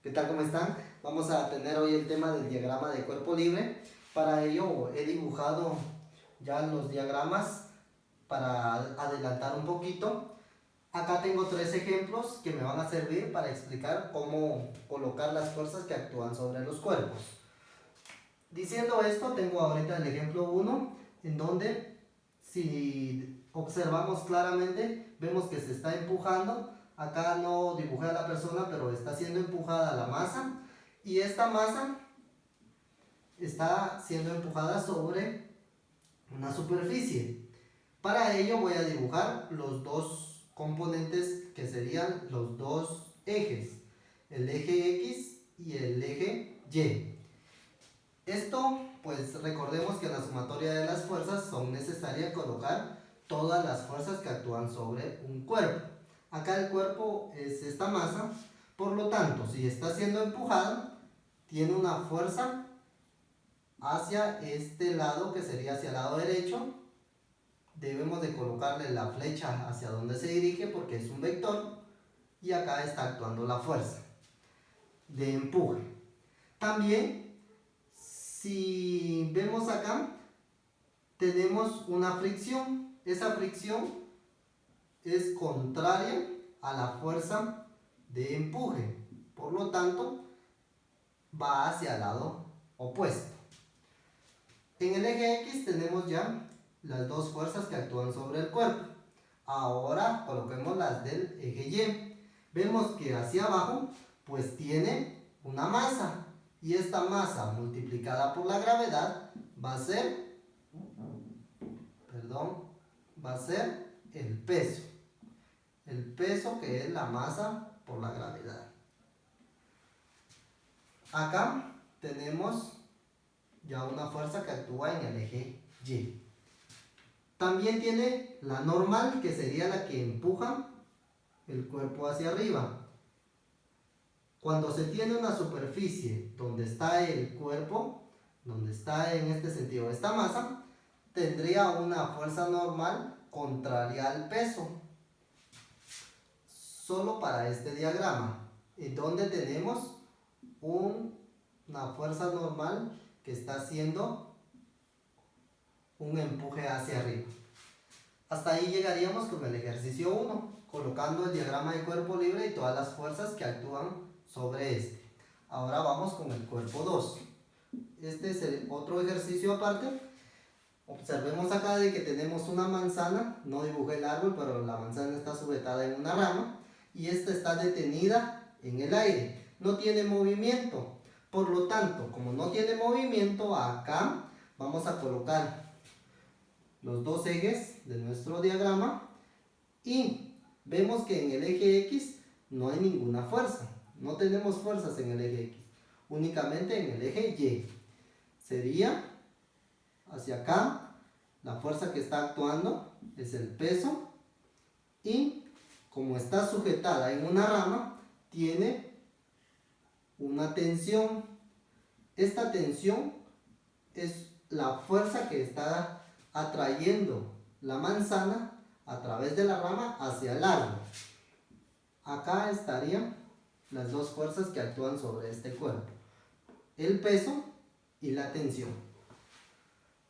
¿Qué tal? ¿Cómo están? Vamos a tener hoy el tema del diagrama de cuerpo libre. Para ello he dibujado ya los diagramas para adelantar un poquito. Acá tengo tres ejemplos que me van a servir para explicar cómo colocar las fuerzas que actúan sobre los cuerpos. Diciendo esto, tengo ahorita el ejemplo 1, en donde si observamos claramente, vemos que se está empujando. Acá no dibujé a la persona, pero está siendo empujada la masa. Y esta masa está siendo empujada sobre una superficie. Para ello voy a dibujar los dos componentes que serían los dos ejes. El eje X y el eje Y. Esto, pues recordemos que en la sumatoria de las fuerzas son necesarias colocar todas las fuerzas que actúan sobre un cuerpo. Acá el cuerpo es esta masa, por lo tanto, si está siendo empujada, tiene una fuerza hacia este lado, que sería hacia el lado derecho. Debemos de colocarle la flecha hacia donde se dirige porque es un vector, y acá está actuando la fuerza de empuje. También, si vemos acá, tenemos una fricción. Esa fricción es contraria a la fuerza de empuje, por lo tanto va hacia el lado opuesto. En el eje X tenemos ya las dos fuerzas que actúan sobre el cuerpo. Ahora coloquemos las del eje Y. Vemos que hacia abajo pues tiene una masa, y esta masa multiplicada por la gravedad va a ser el peso. El peso, que es la masa por la gravedad. Acá tenemos ya una fuerza que actúa en el eje Y. También tiene la normal, que sería la que empuja el cuerpo hacia arriba. Cuando se tiene una superficie donde está el cuerpo, donde está en este sentido esta masa, tendría una fuerza normal contraria al peso. Solo para este diagrama, en donde tenemos una fuerza normal que está haciendo un empuje hacia arriba. Hasta ahí llegaríamos con el ejercicio 1, colocando el diagrama de cuerpo libre y todas las fuerzas que actúan sobre este. Ahora vamos con el cuerpo 2. Este es el otro ejercicio aparte. Observemos acá de que tenemos una manzana. No dibujé el árbol, pero la manzana está sujetada en una rama, y esta está detenida en el aire. No tiene movimiento. Por lo tanto, como no tiene movimiento, acá vamos a colocar los dos ejes de nuestro diagrama, y vemos que en el eje X no hay ninguna fuerza. No tenemos fuerzas en el eje X, únicamente en el eje Y. Sería hacia acá. La fuerza que está actuando es el peso, y como está sujetada en una rama, tiene una tensión. Esta tensión es la fuerza que está atrayendo la manzana a través de la rama hacia el árbol. Acá estarían las dos fuerzas que actúan sobre este cuerpo: el peso y la tensión.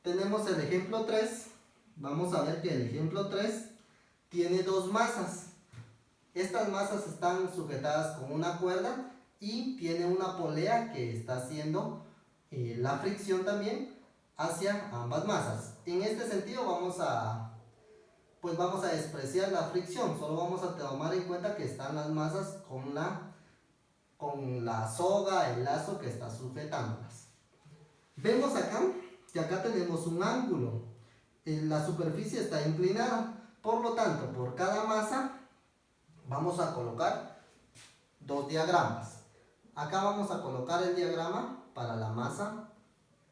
Tenemos el ejemplo 3. Vamos a ver que el ejemplo 3 tiene dos masas. Estas masas están sujetadas con una cuerda, y tiene una polea que está haciendo la fricción también hacia ambas masas. En este sentido vamos a despreciar la fricción. Solo vamos a tomar en cuenta que están las masas con la soga, el lazo que está sujetándolas. Vemos acá que acá tenemos un ángulo. La superficie está inclinada. Por lo tanto, por cada masa vamos a colocar dos diagramas. Acá vamos a colocar el diagrama para la masa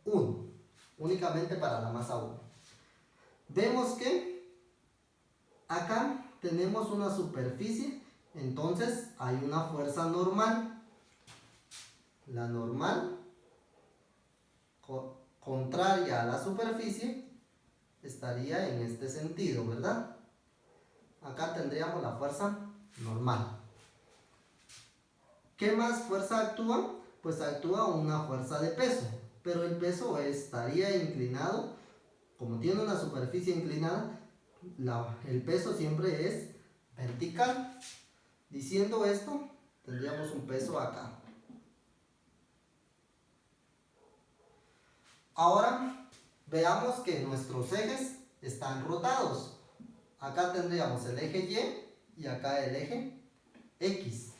1, únicamente para la masa 1. Vemos que acá tenemos una superficie, entonces hay una fuerza normal. La normal, contraria a la superficie, estaría en este sentido, ¿verdad? Acá tendríamos la fuerza normal. ¿Qué más fuerza actúa? Pues actúa una fuerza de peso, pero el peso estaría inclinado, como tiene una superficie inclinada, el peso siempre es vertical. Diciendo esto, tendríamos un peso acá. Ahora veamos que nuestros ejes están rotados. Acá tendríamos el eje Y y acá el eje X.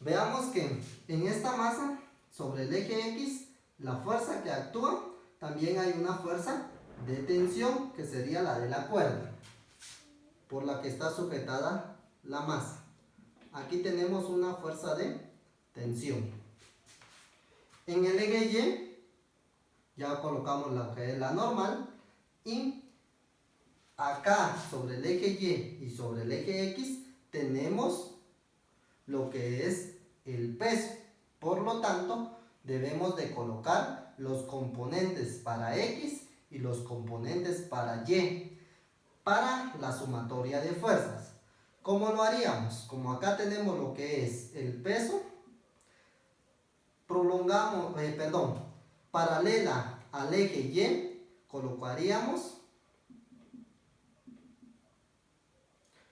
Veamos que en esta masa, sobre el eje X, la fuerza que actúa, también hay una fuerza de tensión, que sería la de la cuerda, por la que está sujetada la masa. Aquí tenemos una fuerza de tensión. En el eje Y, ya colocamos lo que es la normal, y acá sobre el eje Y y sobre el eje X tenemos lo que es el peso. Por lo tanto, debemos de colocar los componentes para X y los componentes para Y para la sumatoria de fuerzas. ¿Cómo lo haríamos? Como acá tenemos lo que es el peso, paralela al eje Y, colocaríamos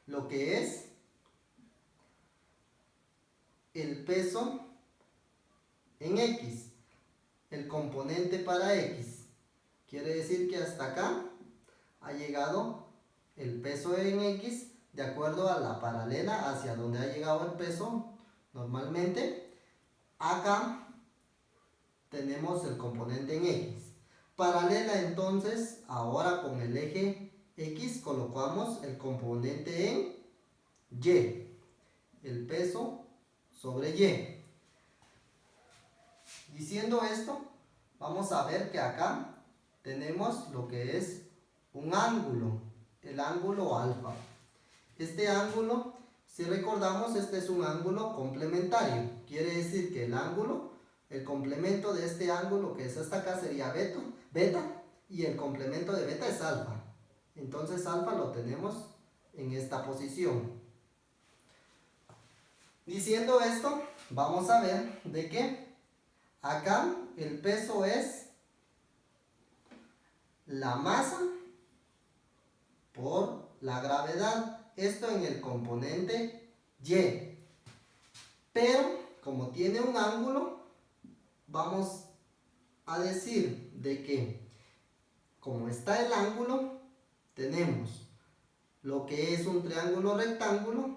lo que es el peso en X, el componente para X. Quiere decir que hasta acá ha llegado el peso en X de acuerdo a la paralela hacia donde ha llegado el peso normalmente. Acá tenemos el componente en X. Paralela entonces, ahora con el eje X colocamos el componente en Y, el peso sobre Y. Diciendo esto, vamos a ver que acá tenemos lo que es un ángulo, el ángulo alfa. Este ángulo, si recordamos, este es un ángulo complementario. Quiere decir que el complemento de este ángulo que es hasta acá sería beta, y el complemento de beta es alfa. Entonces alfa lo tenemos en esta posición. Diciendo esto, vamos a ver de que acá el peso es la masa por la gravedad. Esto en el componente Y. Pero como tiene un ángulo, vamos a decir de que como está el ángulo, tenemos lo que es un triángulo rectángulo,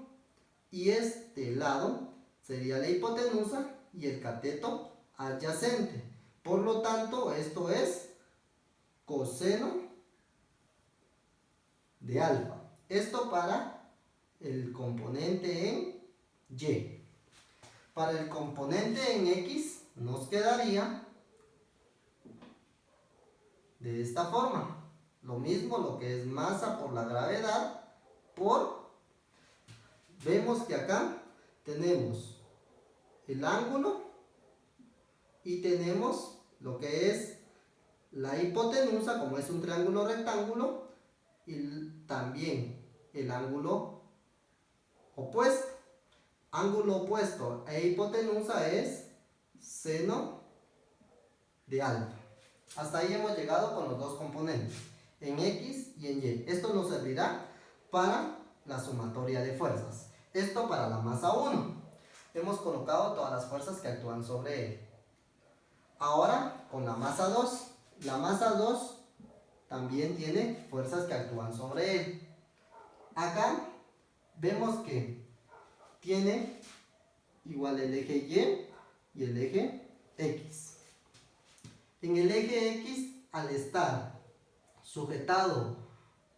y este lado sería la hipotenusa y el cateto adyacente. Por lo tanto, esto es coseno de alfa. Esto para el componente en Y. Para el componente en X nos quedaría de esta forma. Lo mismo, lo que es masa por la gravedad vemos que acá tenemos el ángulo y tenemos lo que es la hipotenusa, como es un triángulo rectángulo, y también el ángulo opuesto. Ángulo opuesto e hipotenusa es seno de alfa. Hasta ahí hemos llegado con los dos componentes, en X y en Y. Esto nos servirá para la sumatoria de fuerzas. Esto para la masa 1. Hemos colocado todas las fuerzas que actúan sobre él. Ahora con la masa 2. La masa 2 también tiene fuerzas que actúan sobre él. Acá vemos que tiene igual el eje Y y el eje X. En el eje X, al estar sujetado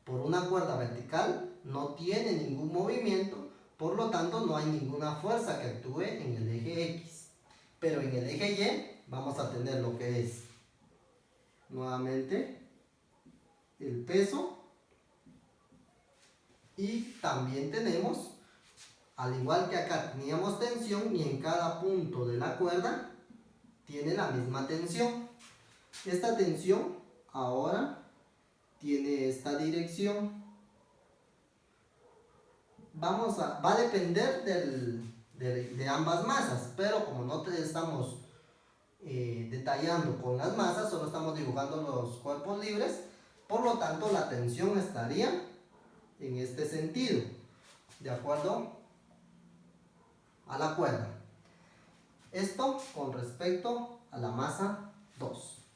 por una cuerda vertical, no tiene ningún movimiento, por lo tanto no hay ninguna fuerza que actúe en el eje X. Pero en el eje Y vamos a tener lo que es nuevamente el peso, y también tenemos, al igual que acá teníamos tensión, y en cada punto de la cuerda tiene la misma tensión. Esta tensión ahora tiene esta dirección. Va a depender de ambas masas, pero como no te estamos detallando con las masas, solo estamos dibujando los cuerpos libres, por lo tanto la tensión estaría en este sentido, de acuerdo a la cuerda. Esto con respecto a la masa 2.